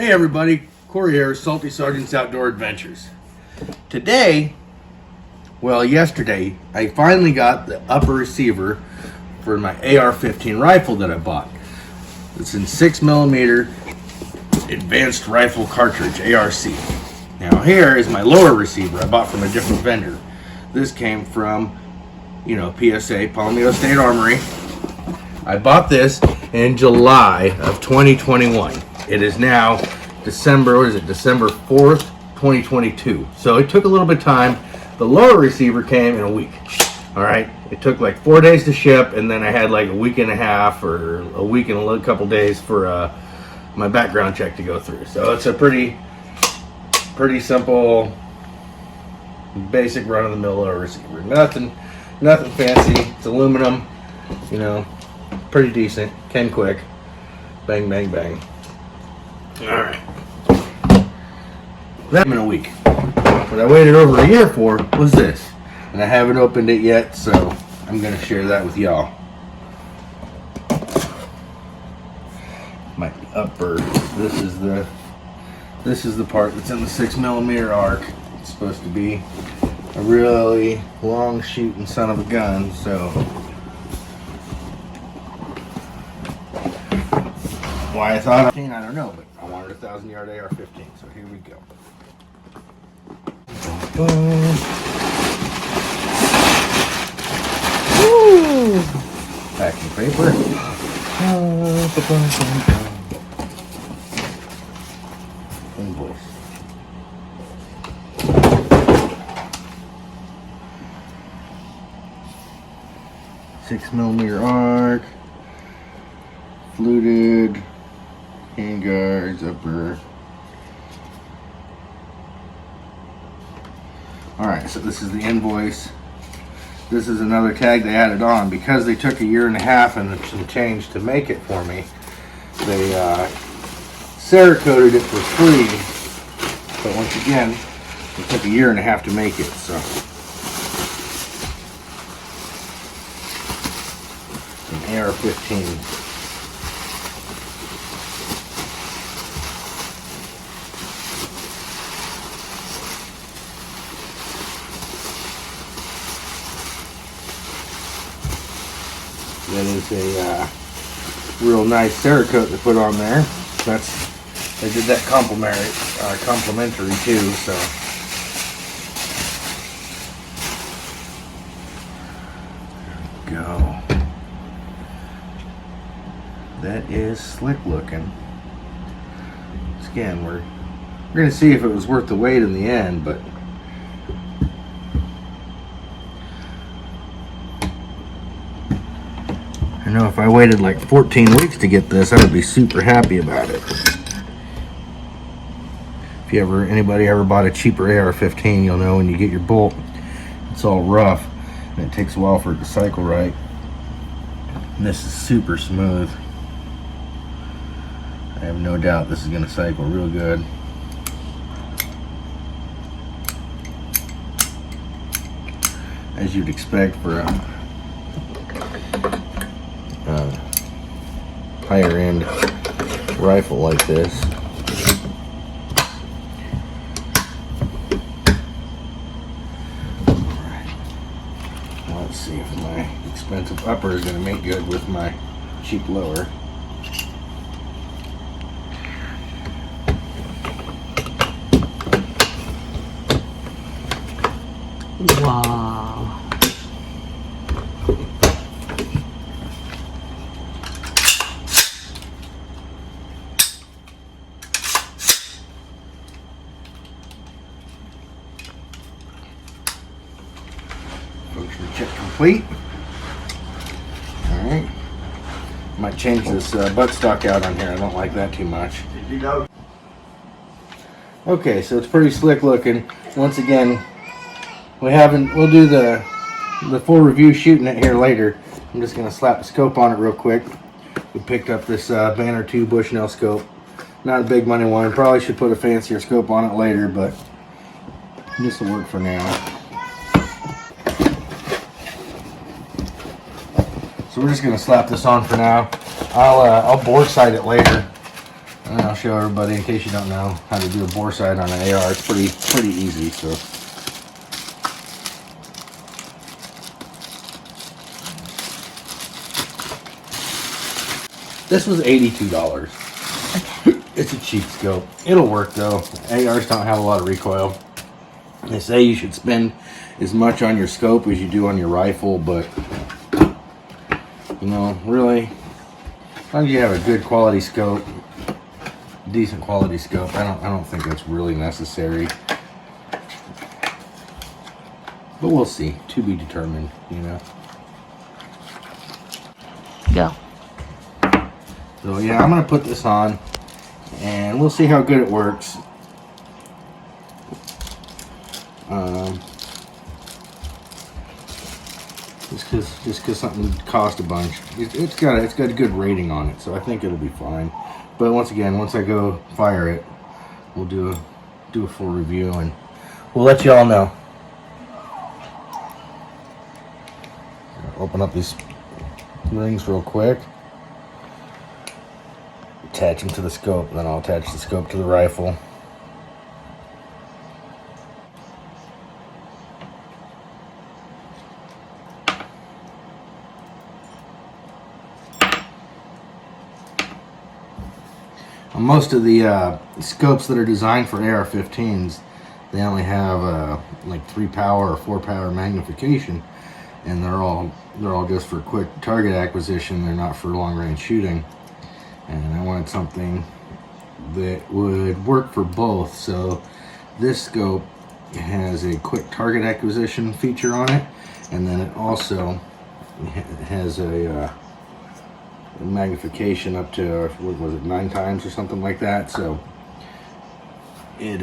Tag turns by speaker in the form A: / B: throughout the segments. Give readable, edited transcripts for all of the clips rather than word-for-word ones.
A: Hey everybody, Corey here, Salty Sergeant's Outdoor Adventures. Today, well yesterday, I finally got the upper receiver for my AR-15 rifle that I bought. It's in 6mm advanced rifle cartridge, ARC. Now here is my lower receiver I bought from a different vendor. This came from, PSA, Palomino State Armory. I bought this in July of 2021. It is now December 4th, 2022. So it took a little bit of time. The lower receiver came in a week. All right. It took like 4 days to ship, and then I had like a week and a half or a week and a couple days for my background check to go through. So it's a pretty simple, basic run-of-the-mill lower receiver. Nothing fancy. It's aluminum, pretty decent. Came quick. Bang, bang, bang. Alright. That in a week. What I waited over a year for was this. And I haven't opened it yet, so I'm going to share that with y'all. My upper. This is the part that's in the 6mm arc. It's supposed to be a really long shooting son of a gun, so why I thought I don't know, but I wanted a 1,000-yard AR-15, so here we go. Woo! Packing paper. Invoice. $6mm arc. Fluted. Handguards, upper. Alright, so this is the invoice. This is another tag they added on because they took a year and a half and some change to make it for me. They Cerakoted it for free, but once again, it took a year and a half to make it. So an AR-15. That is a real nice Cerakote to put on there. They did that complimentary too. So there we go. That is slick looking. Again, we're gonna see if it was worth the wait in the end, but. I know if I waited like 14 weeks to get this, I would be super happy about it. If anybody ever bought a cheaper AR-15, you'll know when you get your bolt, it's all rough and it takes a while for it to cycle right. And this is super smooth. I have no doubt this is going to cycle real good. As you'd expect for a higher end rifle like this. Well, let's see if my expensive upper is going to make good with my cheap lower.
B: Wow.
A: Function check complete. Alright. Might change this buttstock out on here. I don't like that too much. Okay, so it's pretty slick looking. Once again, we'll do the full review shooting it here later. I'm just going to slap the scope on it real quick. We picked up this Banner 2 Bushnell scope. Not a big money one. Probably should put a fancier scope on it later, but this will work for now. So we're just going to slap this on for now. I'll bore sight it later, and then I'll show everybody in case you don't know how to do a bore sight on an AR. It's pretty easy. So this was $82. It's a cheap scope. It'll work though. ARs don't have a lot of recoil. They say you should spend as much on your scope as you do on your rifle, but you know, really, as long as you have a good quality scope, decent quality scope, I don't think that's really necessary. But we'll see. To be determined, you know.
B: Go.
A: So yeah, I'm gonna put this on, and we'll see how good it works. Just cause something cost a bunch, it's got a good rating on it, so I think it'll be fine. But once again, once I go fire it, we'll do a full review and we'll let you all know. Open up these rings real quick. Attach them to the scope, and then I'll attach the scope to the rifle. Most of the scopes that are designed for AR-15s, they only have like 3 power or 4 power magnification, and they're all just for quick target acquisition. They're not for long range shooting. And I wanted something that would work for both. So this scope has a quick target acquisition feature on it, and then it also has a magnification up to, what was it, 9 times or something like that. So it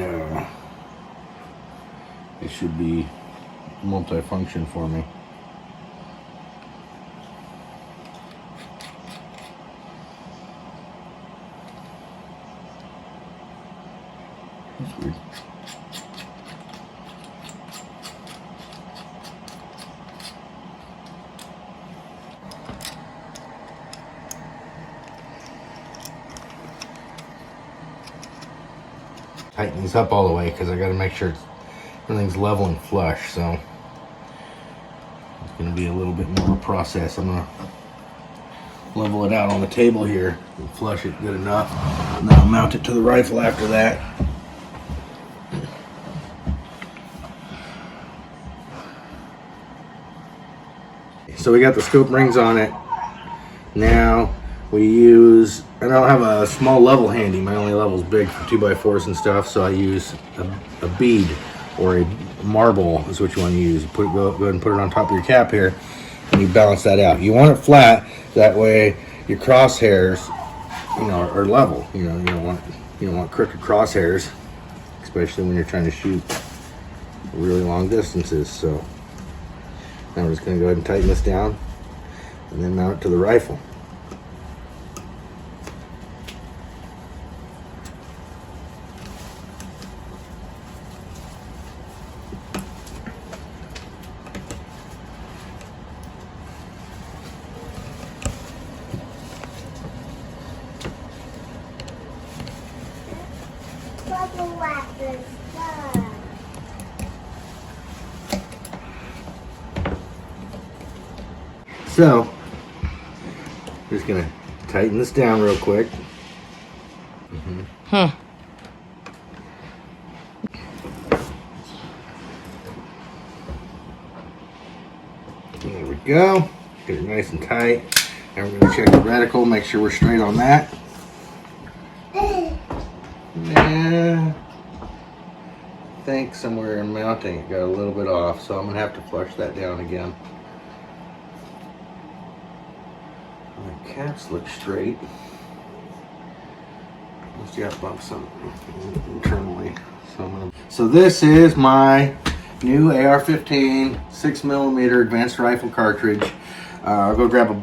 A: should be multi-function for me. That's weird. Tighten these up all the way because I got to make sure everything's level and flush. So it's going to be a little bit more of a process. I'm going to level it out on the table here and flush it good enough, and then I'll mount it to the rifle after that. So we got the scope rings on it. Now we use, and I don't have a small level handy. My only level's big for 2x4s and stuff, so I use a bead or a marble is what you want to use. You go ahead and put it on top of your cap here, and you balance that out. You want it flat, that way your crosshairs, you know, are level. You know, you don't want crooked crosshairs, especially when you're trying to shoot really long distances. So now we're just going to go ahead and tighten this down, and then mount it to the rifle. So, just gonna tighten this down real quick. There we go. Get it nice and tight. Now we're gonna check the reticle, make sure we're straight on that. Yeah, I think somewhere in mounting it got a little bit off, so I'm gonna have to flush that down again. The caps look straight. Must have bumped some internally. So this is my new AR-15 6mm advanced rifle cartridge. I'll go grab a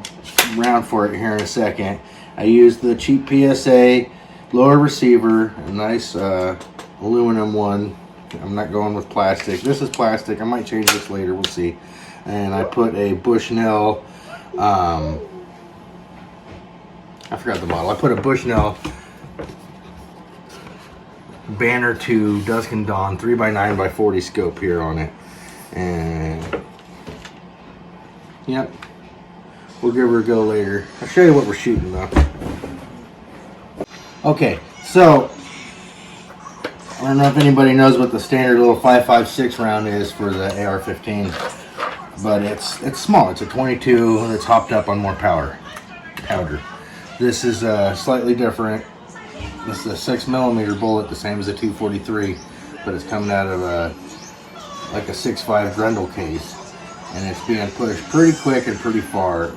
A: round for it here in a second. I used the cheap PSA lower receiver, a nice aluminum one. I'm not going with plastic. This is plastic. I might change this later. We'll see. And I put a Bushnell. I forgot the model. I put a Bushnell Banner 2 Dusk and Dawn 3x9x40 scope here on it. And yep, we'll give her a go later. I'll show you what we're shooting though. Okay, so I don't know if anybody knows what the standard little 5.56 round is for the AR-15, but it's small. It's a 22 that's hopped up on more powder. This is slightly different. This is a 6mm bullet, the same as a 243, but it's coming out of like a 6.5 Grendel case, and it's being pushed pretty quick and pretty far.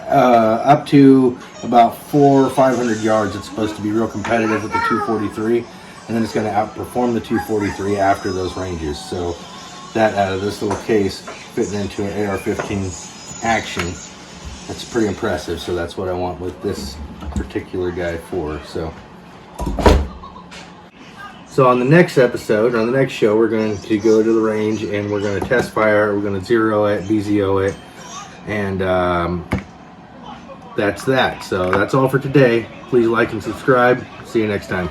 A: Up to about 400 or 500 yards, it's supposed to be real competitive with the 243, and then it's going to outperform the 243 after those ranges. So that out of this little case fitting into an AR-15 action, that's pretty impressive. So that's what I want with this particular guy for. So on the next episode, on the next show, we're going to go to the range and we're going to test fire. We're going to zero it, BZO it, and that's that. So that's all for today. Please like and subscribe. See you next time.